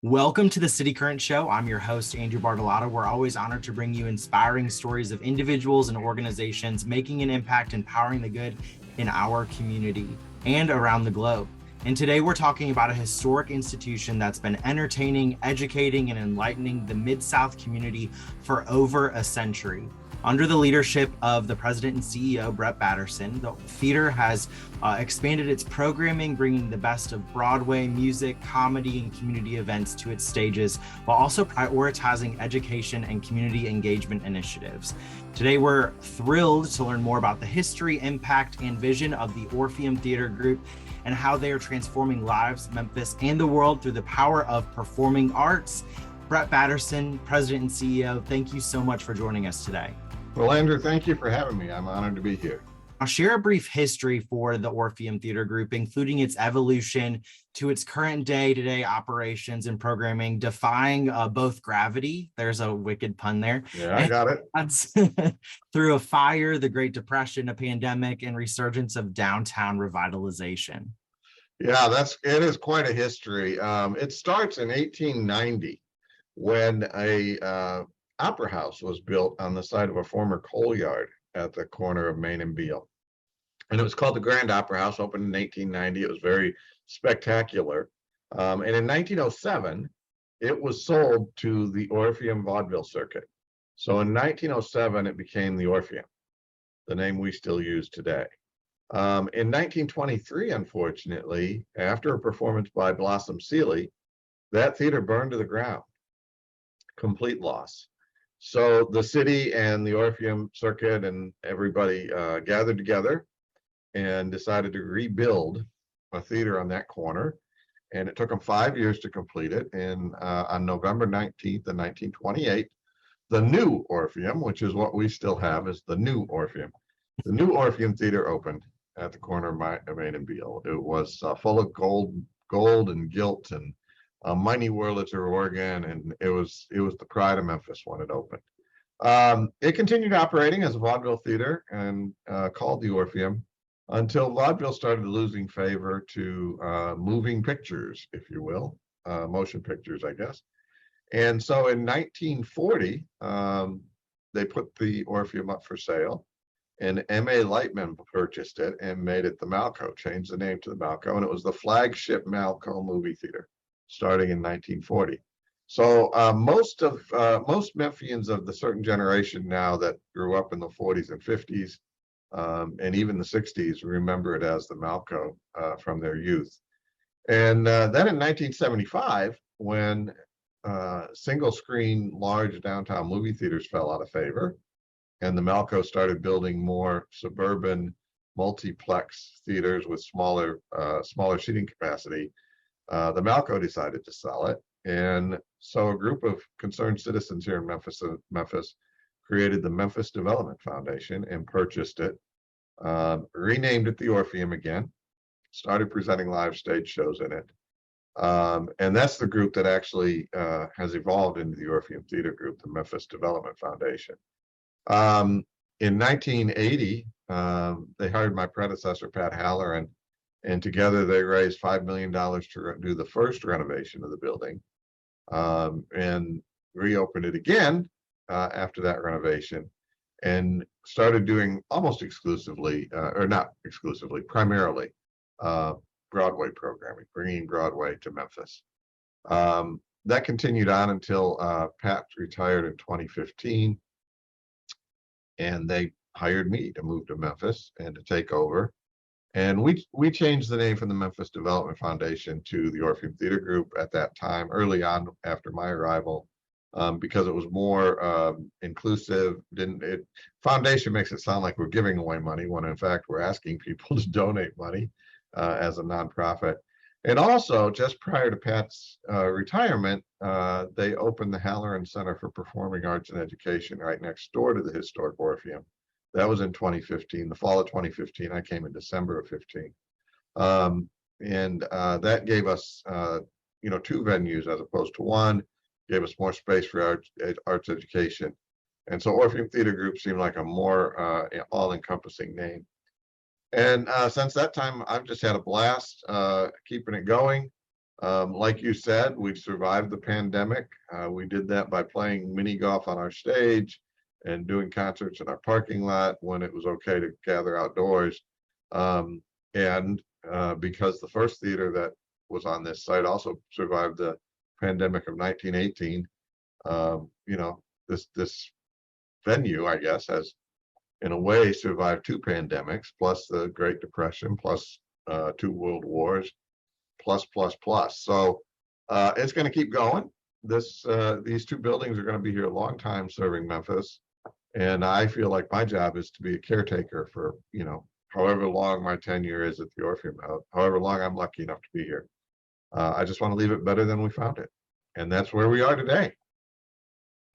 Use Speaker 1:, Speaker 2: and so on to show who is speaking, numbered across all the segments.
Speaker 1: Welcome to the City Current Show. I'm your host, Andrew Bartolotta. We're always honored to bring you inspiring stories of individuals and organizations making an impact, empowering the good in our community and around the globe. And today we're talking about a historic institution that's been entertaining, educating, and enlightening the Mid-South community for over a century. Under the leadership of the president and CEO, Brett Batterson, the theater has expanded its programming, bringing the best of Broadway, music, comedy, and community events to its stages, while also prioritizing education and community engagement initiatives. Today, we're thrilled to learn more about the history, impact, and vision of the Orpheum Theatre Group and how they are transforming lives, Memphis, and the world through the power of performing arts. Brett Batterson, president and CEO, thank you so much for joining us today.
Speaker 2: Well, Andrew, thank you for having me. I'm honored to be here.
Speaker 1: I'll share a brief history for the Orpheum Theatre Group, including its evolution to its current day-to-day operations and programming, defying both gravity. There's a wicked pun there.
Speaker 2: Yeah, I got it.
Speaker 1: Through a fire, the Great Depression, a pandemic, and resurgence of downtown revitalization.
Speaker 2: Yeah, it is quite a history. It starts in 1890 when a opera house was built on the site of a former coal yard at the corner of Main and Beale. And it was called the Grand Opera House, opened in 1890. It was very spectacular. And in 1907, it was sold to the Orpheum Vaudeville Circuit. So in 1907, it became the Orpheum, the name we still use today. In 1923, unfortunately, after a performance by Blossom Seeley, that theater burned to the ground. Complete loss. So the city and the Orpheum Circuit and everybody gathered together and decided to rebuild a theater on that corner. And it took them 5 years to complete it. And on November 19th of 1928, the new Orpheum, which is what we still have, is the new Orpheum. The new Orpheum Theater opened at the corner of Main and Beale. It was full of gold and gilt and mighty Wurlitzer organ, and it was the pride of Memphis when it opened. It continued operating as a vaudeville theater and called the Orpheum until vaudeville started losing favor to moving pictures, if you will, motion pictures, I guess. And so in 1940, they put the Orpheum up for sale, and M.A. Lightman purchased it and made it the Malco, changed the name to the Malco, and it was the flagship Malco movie theater starting in 1940. So most Memphians of the certain generation now that grew up in the 40s and 50s and even the 60s remember it as the Malco from their youth. And then in 1975, when single screen large downtown movie theaters fell out of favor and the Malco started building more suburban multiplex theaters with smaller seating capacity, the Malco decided to sell it. And so a group of concerned citizens here in Memphis created the Memphis Development Foundation and purchased it, renamed it the Orpheum again, started presenting live stage shows in it. And that's the group that actually has evolved into the Orpheum Theatre Group, the Memphis Development Foundation. In 1980, they hired my predecessor, Pat Halloran, and together they raised $5 million to do the first renovation of the building and reopened it again after that renovation and started doing almost exclusively, or not exclusively, primarily Broadway programming, bringing Broadway to Memphis. That continued on until Pat retired in 2015, and they hired me to move to Memphis and to take over. And we changed the name from the Memphis Development Foundation to the Orpheum Theatre Group at that time, early on after my arrival, because it was more inclusive. Foundation makes it sound like we're giving away money when in fact we're asking people to donate money as a nonprofit. And also, just prior to Pat's retirement, they opened the Halloran Center for Performing Arts and Education right next door to the historic Orpheum. That was in 2015, the fall of 2015. I came in December of 15. And that gave us, two venues as opposed to one, gave us more space for arts education. And so Orpheum Theatre Group seemed like a more all-encompassing name. And since that time, I've just had a blast keeping it going. Like you said, we survived the pandemic. We did that by playing mini golf on our stage and doing concerts in our parking lot when it was okay to gather outdoors. And because the first theater that was on this site also survived the pandemic of 1918, this venue, I guess, has in a way survived two pandemics, plus the Great Depression, plus two world wars, plus. So it's going to keep going. These two buildings are going to be here a long time serving Memphis. And I feel like my job is to be a caretaker for, however long my tenure is at the Orpheum, however long I'm lucky enough to be here. I just want to leave it better than we found it. And that's where we are today.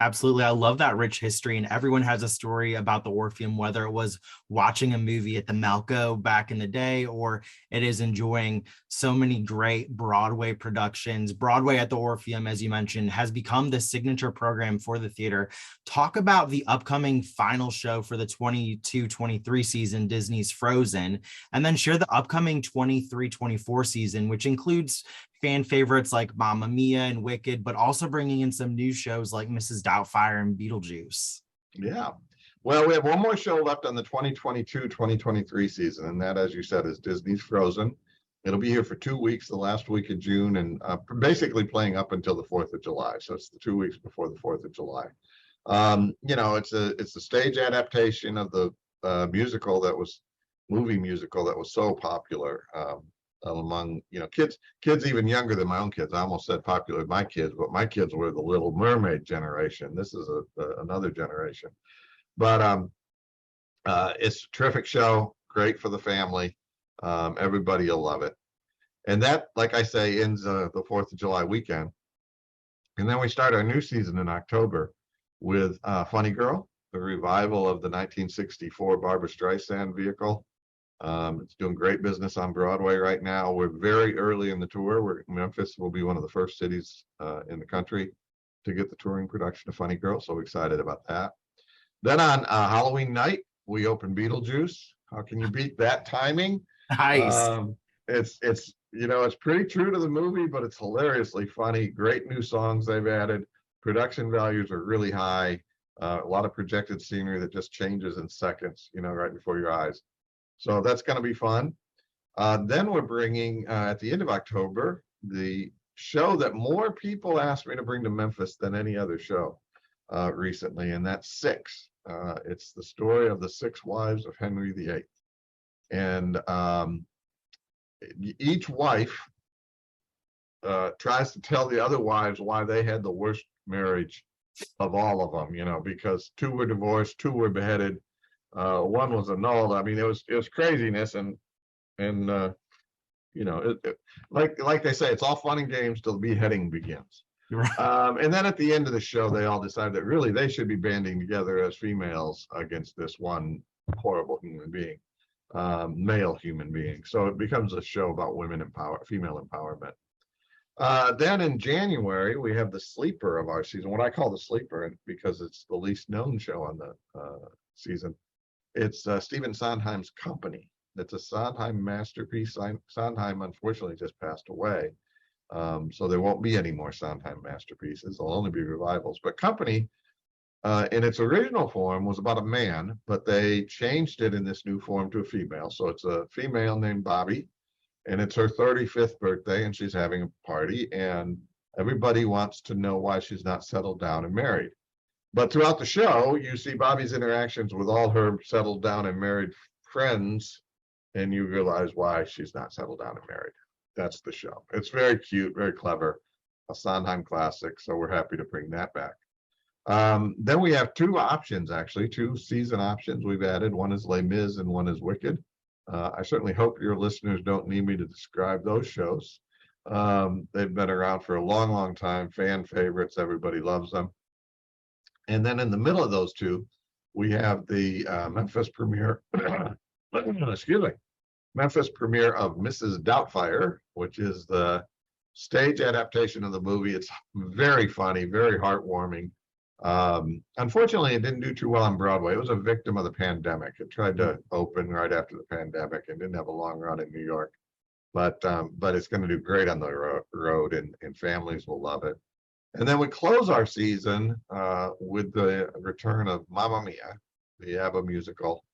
Speaker 1: Absolutely. I love that rich history, and everyone has a story about the Orpheum, whether it was watching a movie at the Malco back in the day, or it is enjoying so many great Broadway productions. Broadway at the Orpheum, as you mentioned, has become the signature program for the theater. Talk about the upcoming final show for the 22-23 season, Disney's Frozen, and then share the upcoming 23-24 season, which includes fan favorites like Mamma Mia and Wicked, but also bringing in some new shows like Mrs. Doubtfire and Beetlejuice.
Speaker 2: Yeah. Well, we have one more show left on the 2022-2023 season, and that, as you said, is Disney's Frozen. It'll be here for 2 weeks, the last week of June, and basically playing up until the 4th of July. So it's the 2 weeks before the 4th of July. It's a stage adaptation of the movie musical that was so popular among kids even younger than my own kids. I almost said popular with my kids, but my kids were the Little Mermaid generation. This is another generation, but it's a terrific show, great for the family. Everybody will love it. And that, like I say, ends the 4th of July weekend, and then we start our new season in October with Funny Girl, the revival of the 1964 Barbra Streisand vehicle. It's doing great business on Broadway right now. We're very early in the tour. Memphis will be one of the first cities in the country to get the touring production of Funny Girl, so we're excited about that. Then on Halloween night, we open Beetlejuice. How can you beat that timing?
Speaker 1: Nice.
Speaker 2: It's pretty true to the movie, but it's hilariously funny. Great new songs they've added. Production values are really high. A lot of projected scenery that just changes in seconds, right before your eyes. So that's going to be fun. Then we're bringing, at the end of October, the show that more people asked me to bring to Memphis than any other show recently, and that's Six. It's the story of the 6 wives of Henry VIII. And each wife tries to tell the other wives why they had the worst marriage of all of them, because 2 were divorced, 2 were beheaded. 1 was annulled. I mean, it was craziness, and like they say, it's all fun and games till the beheading begins.
Speaker 1: Right.
Speaker 2: And then at the end of the show, they all decide that really they should be banding together as females against this one horrible human being, male human being. So it becomes a show about female empowerment. Then in January, we have the sleeper of our season, what I call the sleeper, because it's the least known show on the season. It's Stephen Sondheim's Company. It's a Sondheim masterpiece. Sondheim unfortunately just passed away, so there won't be any more Sondheim masterpieces. There'll only be revivals. But Company, in its original form, was about a man, but they changed it in this new form to a female. So it's a female named Bobby, and it's her 35th birthday, and she's having a party, and everybody wants to know why she's not settled down and married. But throughout the show, you see Bobby's interactions with all her settled down and married friends, and you realize why she's not settled down and married. That's the show. It's very cute, very clever, a Sondheim classic, so we're happy to bring that back. Then we have 2 options, actually, 2 season options we've added. One is Les Mis and one is Wicked. I certainly hope your listeners don't need me to describe those shows. They've been around for a long, long time, fan favorites, everybody loves them. And then in the middle of those 2, we have the Memphis premiere, Memphis premiere of Mrs. Doubtfire, which is the stage adaptation of the movie. It's very funny, very heartwarming. Unfortunately, it didn't do too well on Broadway. It was a victim of the pandemic. It tried to open right after the pandemic and didn't have a long run in New York. but it's going to do great on the road, and families will love it. And then we close our season with the return of Mamma Mia, the ABBA musical.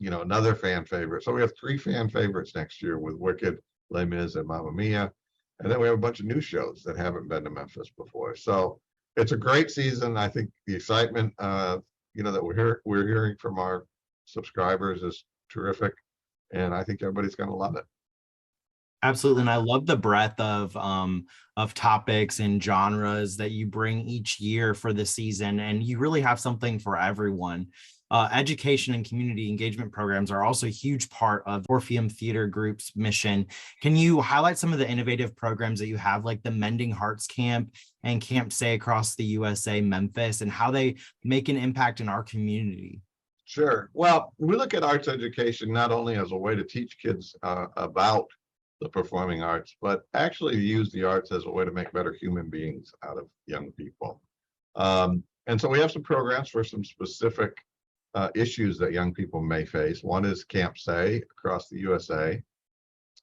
Speaker 2: Another fan favorite. So we have 3 fan favorites next year with Wicked, Les Mis, and Mamma Mia. And then we have a bunch of new shows that haven't been to Memphis before. So it's a great season. I think the excitement, that we're hearing from our subscribers is terrific, and I think everybody's going to love it.
Speaker 1: Absolutely. And I love the breadth of topics and genres that you bring each year for the season. And you really have something for everyone. Education and community engagement programs are also a huge part of Orpheum Theatre Group's mission. Can you highlight some of the innovative programs that you have, like the Mending Hearts Camp and Camp Say across the USA, Memphis, and how they make an impact in our community?
Speaker 2: Sure. Well, we look at arts education not only as a way to teach kids about the performing arts, but actually use the arts as a way to make better human beings out of young people. And so we have some programs for some specific issues that young people may face. One is Camp Say across the USA.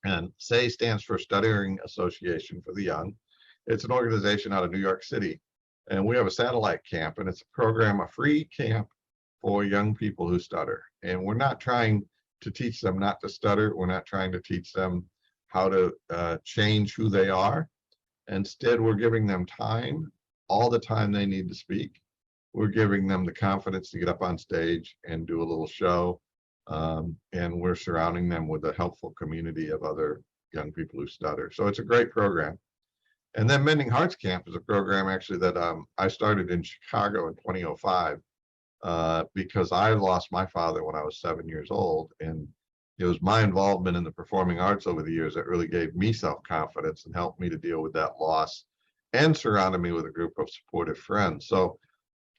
Speaker 2: And SAY stands for Stuttering Association for the Young. It's an organization out of New York City. And we have a satellite camp, and it's a program, a free camp for young people who stutter. And we're not trying to teach them not to stutter. We're not trying to teach them how to change who they are. Instead, we're giving them time, all the time they need to speak. We're giving them the confidence to get up on stage and do a little show. And we're surrounding them with a helpful community of other young people who stutter. So it's a great program. And then Mending Hearts Camp is a program actually that I started in Chicago in 2005 because I lost my father when I was 7 years old. And it was my involvement in the performing arts over the years that really gave me self-confidence and helped me to deal with that loss and surrounded me with a group of supportive friends. So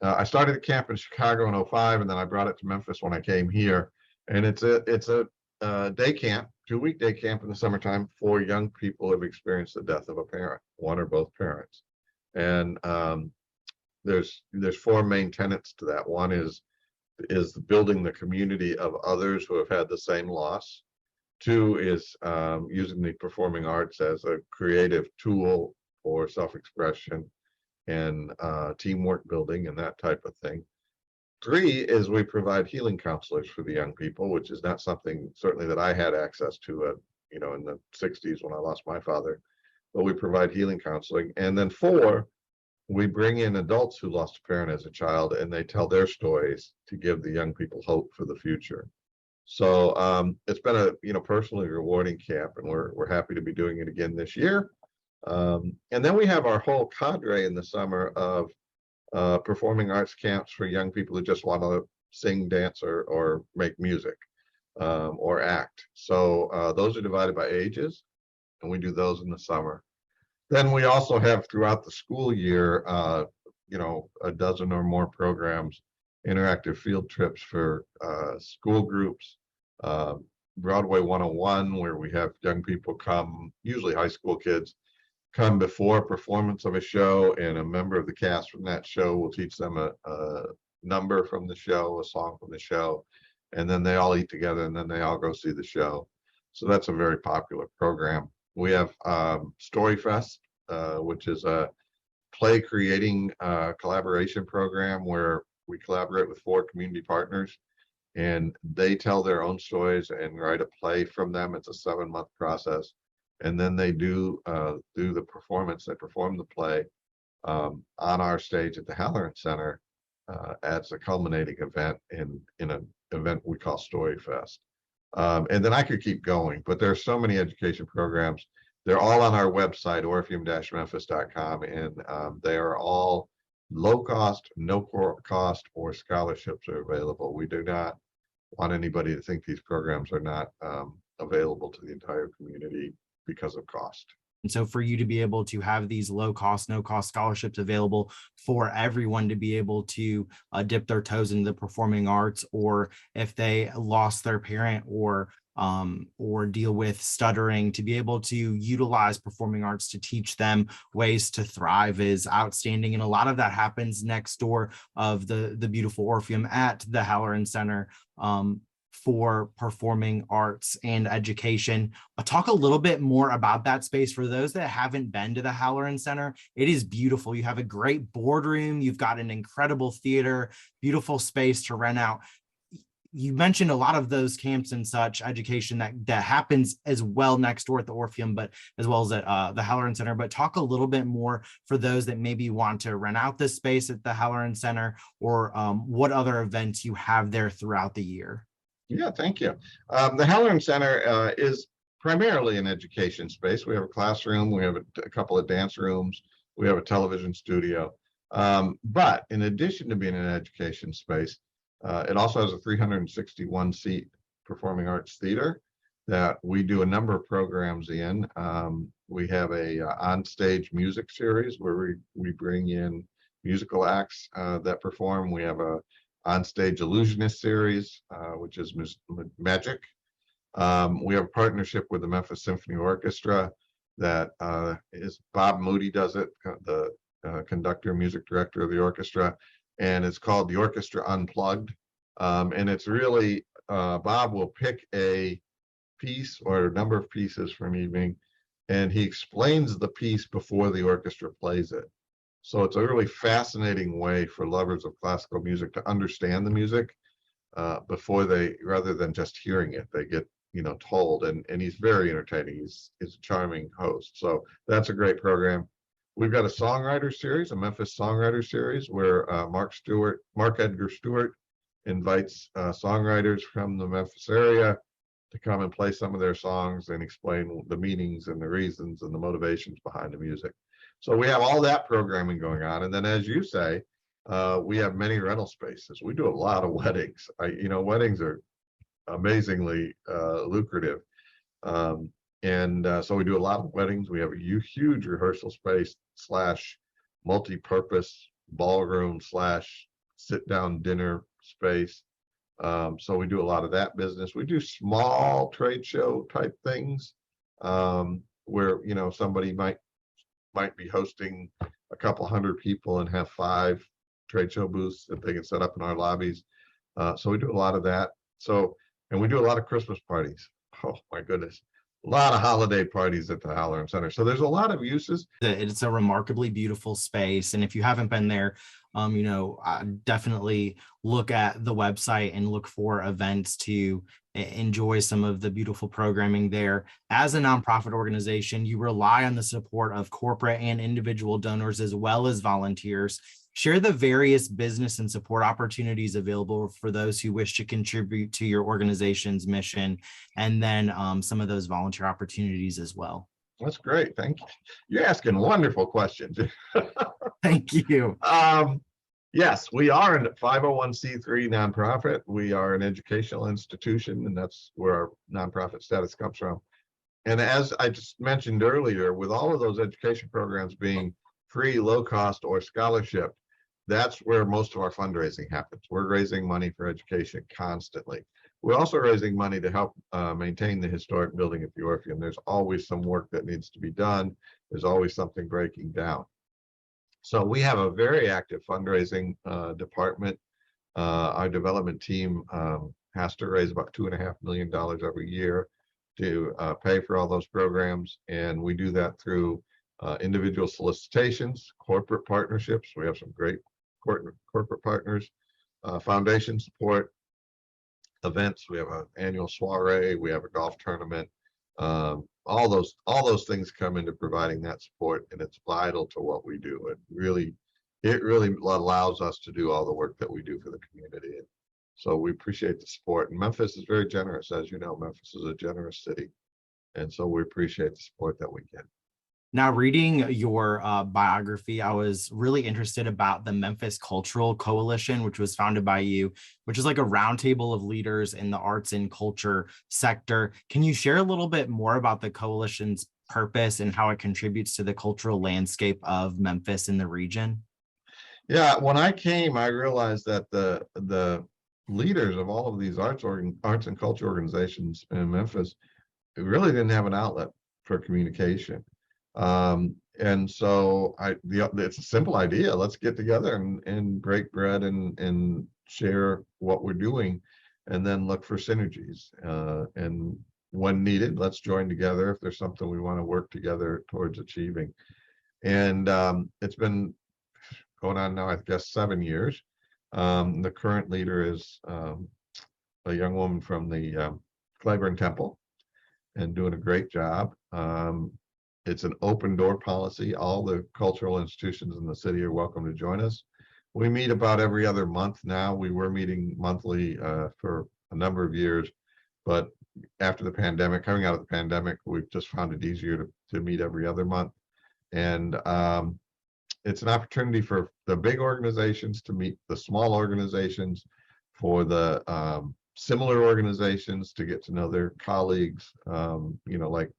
Speaker 2: I started the camp in Chicago in 2005, and then I brought it to Memphis when I came here. And it's a day camp, 2-week day camp in the summertime for young people who have experienced the death of a parent, one or both parents. And there's 4 main tenets to that. One is building the community of others who have had the same loss. 2 is using the performing arts as a creative tool for self-expression and teamwork building and that type of thing. 3 is we provide healing counselors for the young people, which is not something certainly that I had access to, in the 60s when I lost my father, but we provide healing counseling. And then 4, we bring in adults who lost a parent as a child, and they tell their stories to give the young people hope for the future. So it's been a personally rewarding camp, and we're happy to be doing it again this year. And then we have our whole cadre in the summer of performing arts camps for young people who just want to sing, dance, or make music or act. So those are divided by ages, and we do those in the summer. Then we also have throughout the school year, a dozen or more programs, interactive field trips for school groups, Broadway 101, where we have young people come, usually high school kids, come before a performance of a show, and a member of the cast from that show will teach them a number from the show, a song from the show, and then they all eat together, and then they all go see the show. So that's a very popular program. We have Storyfest, which is a play creating collaboration program where we collaborate with 4 community partners, and they tell their own stories and write a play from them. It's a 7-month process. And then they do the performance. They perform the play on our stage at the Halloran Center as a culminating event in an event we call Storyfest. And then I could keep going, but there are so many education programs. They're all on our website, orpheum-memphis.com, and they are all low cost, no cost, or scholarships are available. We do not want anybody to think these programs are not available to the entire community because of cost.
Speaker 1: And so for you to be able to have these low cost, no cost scholarships available for everyone to be able to dip their toes into the performing arts, or if they lost their parent or deal with stuttering, to be able to utilize performing arts to teach them ways to thrive is outstanding. And a lot of that happens next door of the beautiful Orpheum at the Halloran Center. for performing arts and education. I'll talk a little bit more about that space for those that haven't been to the Halloran Center. It is beautiful. You have a great boardroom. You've got an incredible theater, beautiful space to rent out. You mentioned a lot of those camps and such education that happens as well next door at the Orpheum, but as well as at the Halloran Center. But talk a little bit more for those that maybe want to rent out this space at the Halloran Center, or what other events you have there throughout the year.
Speaker 2: Yeah, thank you. The Halloran Center is primarily an education space. We have a classroom, we have a couple of dance rooms, we have a television studio. But in addition to being an education space, it also has a 361 seat performing arts theater that we do a number of programs in. We have a on-stage music series where we bring in musical acts that perform. We have a on-stage illusionist series, which is magic. We have a partnership with the Memphis Symphony Orchestra that is Bob Moody does it, the conductor, music director of the orchestra, and it's called the Orchestra Unplugged. And it's really, Bob will pick a piece or a number of pieces from evening, and he explains the piece before the orchestra plays it. So it's a really fascinating way for lovers of classical music to understand the music before rather than just hearing it, they get, told, and he's very entertaining. He's a charming host. So that's a great program. We've got a songwriter series, a Memphis songwriter series, where Mark Edgar Stewart invites songwriters from the Memphis area to come and play some of their songs and explain the meanings and the reasons and the motivations behind the music. So we have all that programming going on. And then, as you say, we have many rental spaces. We do a lot of weddings. Weddings are amazingly lucrative. So we do a lot of weddings. We have a huge rehearsal space / multi-purpose ballroom / sit-down dinner space. So we do a lot of that business. We do small trade show type things where, somebody might be hosting a couple hundred people and have 5 trade show booths that they can set up in our lobbies. So we do a lot of that. And we do a lot of Christmas parties. Oh my goodness. A lot of holiday parties at the Halloran Center. So there's a lot of uses.
Speaker 1: It's a remarkably beautiful space. And if you haven't been there, definitely look at the website and look for events to enjoy some of the beautiful programming there. As a nonprofit organization, you rely on the support of corporate and individual donors as well as volunteers. Share the various business and support opportunities available for those who wish to contribute to your organization's mission, and then some of those volunteer opportunities as well.
Speaker 2: That's great. Thank you. You're asking wonderful questions.
Speaker 1: Thank you.
Speaker 2: Yes, we are a 501c3 nonprofit. We are an educational institution, and that's where our nonprofit status comes from. And as I just mentioned earlier, with all of those education programs being free, low cost, or scholarship, that's where most of our fundraising happens. We're raising money for education constantly. We're also raising money to help maintain the historic building at the Orpheum. There's always some work that needs to be done. There's always something breaking down. So we have a very active fundraising department. Our development team has to raise about $2.5 million every year to pay for all those programs. And we do that through individual solicitations, corporate partnerships. We have some great corporate partners, foundation support, events. We have an annual soiree. We have a golf tournament. All those things come into providing that support, and it's vital to what we do. It really allows us to do all the work that we do for the community. And so we appreciate the support. And Memphis is very generous, as you know. Memphis is a generous city, and so we appreciate the support that we get.
Speaker 1: Now, reading your biography, I was really interested about the Memphis Cultural Coalition, which was founded by you, which is like a roundtable of leaders in the arts and culture sector. Can you share a little bit more about the coalition's purpose and how it contributes to the cultural landscape of Memphis and the region?
Speaker 2: Yeah, when I came, I realized that the leaders of all of these arts and culture organizations in Memphis really didn't have an outlet for communication. And so it's a simple idea. Let's get together and break bread and share what we're doing. and then look for synergies. And when needed, let's join together if there's something we want to work together towards achieving. And it's been going on now, I guess, 7 years. The current leader is a young woman from the Clyburn Temple, and doing a great job. It's an open door policy. All the cultural institutions in the city are welcome to join us. We meet about every other month now. We were meeting monthly for a number of years, but after the pandemic, coming out of the pandemic, we've just found it easier to meet every other month. And it's an opportunity for the big organizations to meet the small organizations, for the similar organizations to get to know their colleagues. Like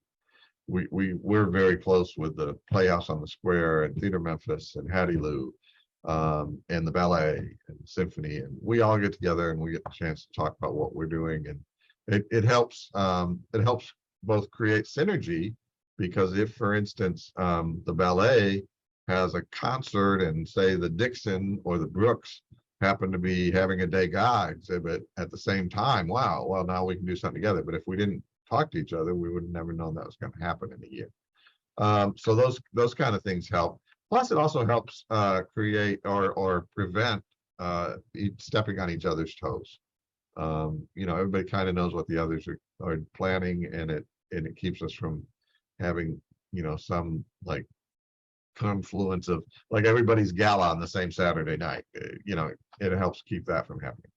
Speaker 2: we're very close with the Playhouse on the Square and Theater Memphis and Hattie Lou, and the ballet and symphony, and we all get together and we get a chance to talk about what we're doing, and it helps both create synergy, because if, for instance, the ballet has a concert and say the Dixon or the Brooks happen to be having a Degas exhibit at the same time, wow, well, now we can do something together. But if we didn't talk to each other, we would have never known that was going to happen in a year. So those kind of things help. Plus, it also helps create or prevent stepping on each other's toes. Everybody kind of knows what the others are planning, and it keeps us from having some like confluence of like everybody's gala on the same Saturday night. It helps keep that from happening.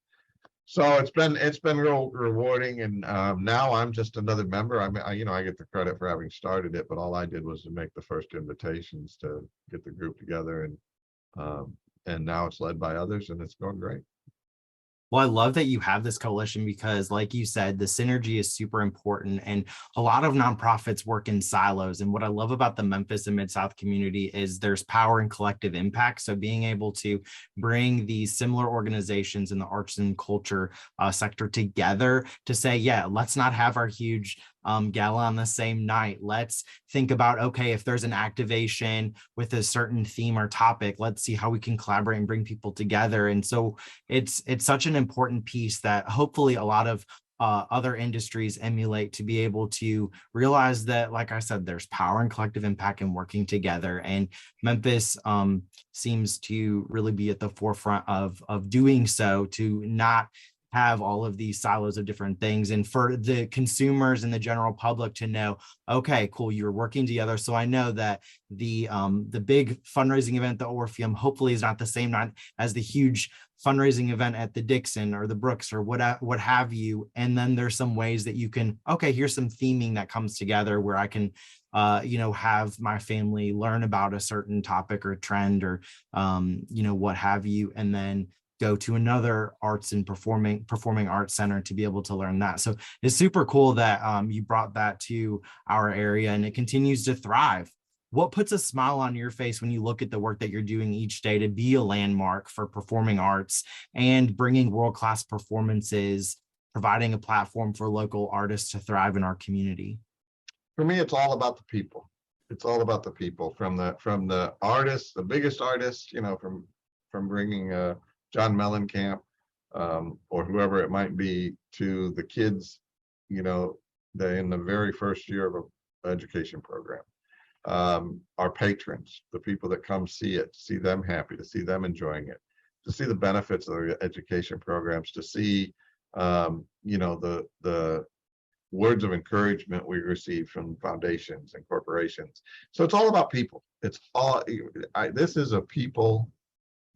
Speaker 2: So it's been real rewarding, and now I'm just another member. I get the credit for having started it, but all I did was to make the first invitations to get the group together, and now it's led by others, and it's going great.
Speaker 1: Well, I love that you have this coalition because, like you said, the synergy is super important. And a lot of nonprofits work in silos. And what I love about the Memphis and Mid-South community is there's power and collective impact. So being able to bring these similar organizations in the arts and culture sector together to say, yeah, let's not have our huge gala on the same night. Let's think about, okay, if there's an activation with a certain theme or topic, let's see how we can collaborate and bring people together. And so it's such an important piece that hopefully a lot of other industries emulate, to be able to realize that, like I said, there's power and collective impact in working together. And Memphis seems to really be at the forefront of doing so, to not have all of these silos of different things, and for the consumers and the general public to know, okay, cool, you're working together. So I know that the big fundraising event, the Orpheum, hopefully is not the same night as the huge fundraising event at the Dixon or the Brooks or what have you. And then there's some ways that you can, okay, here's some theming that comes together where I can have my family learn about a certain topic or trend or what have you, and then go to another arts and performing arts center to be able to learn that. So it's super cool that you brought that to our area, and it continues to thrive. What puts a smile on your face when you look at the work that you're doing each day to be a landmark for performing arts and bringing world-class performances, providing a platform for local artists to thrive in our community?
Speaker 2: For me, it's all about the people. It's all about the people, from the artists, the biggest artists, from bringing John Mellencamp or whoever it might be, to the kids, in the very first year of an education program. Our patrons, the people that come see it, to see them happy, to see them enjoying it, to see the benefits of the education programs, to see, the words of encouragement we receive from foundations and corporations. So it's all about people. This is a people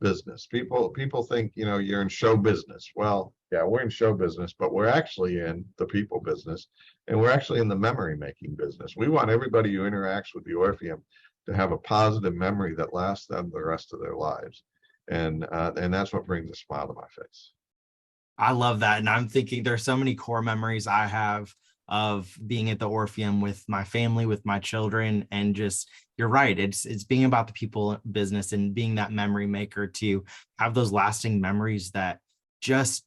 Speaker 2: business. People think, you're in show business. Well, yeah, we're in show business, but we're actually in the people business, and we're actually in the memory making business. We want everybody who interacts with the Orpheum to have a positive memory that lasts them the rest of their lives. And that's what brings a smile to my face.
Speaker 1: I love that. And I'm thinking there's so many core memories I have of being at the Orpheum with my family, with my children, and just, you're right. It's being about the people business and being that memory maker to have those lasting memories that just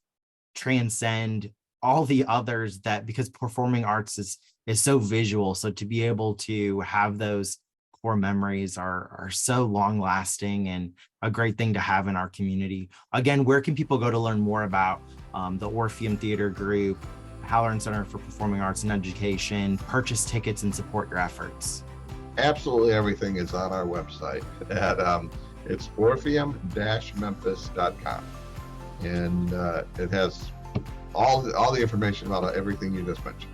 Speaker 1: transcend all the others, that because performing arts is so visual. So to be able to have those core memories are so long lasting and a great thing to have in our community. Again, where can people go to learn more about the Orpheum Theatre Group, Halloran Center for Performing Arts and Education, purchase tickets and support your efforts?
Speaker 2: Absolutely everything is on our website at it's orpheum-memphis.com, and it has all the information about everything you just mentioned.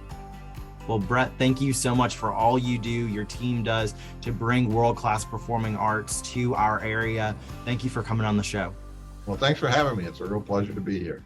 Speaker 1: Well, Brett, thank you so much for all you do, your team does to bring world-class performing arts to our area. Thank you for coming on the show.
Speaker 2: Well, thanks for having me. It's a real pleasure to be here.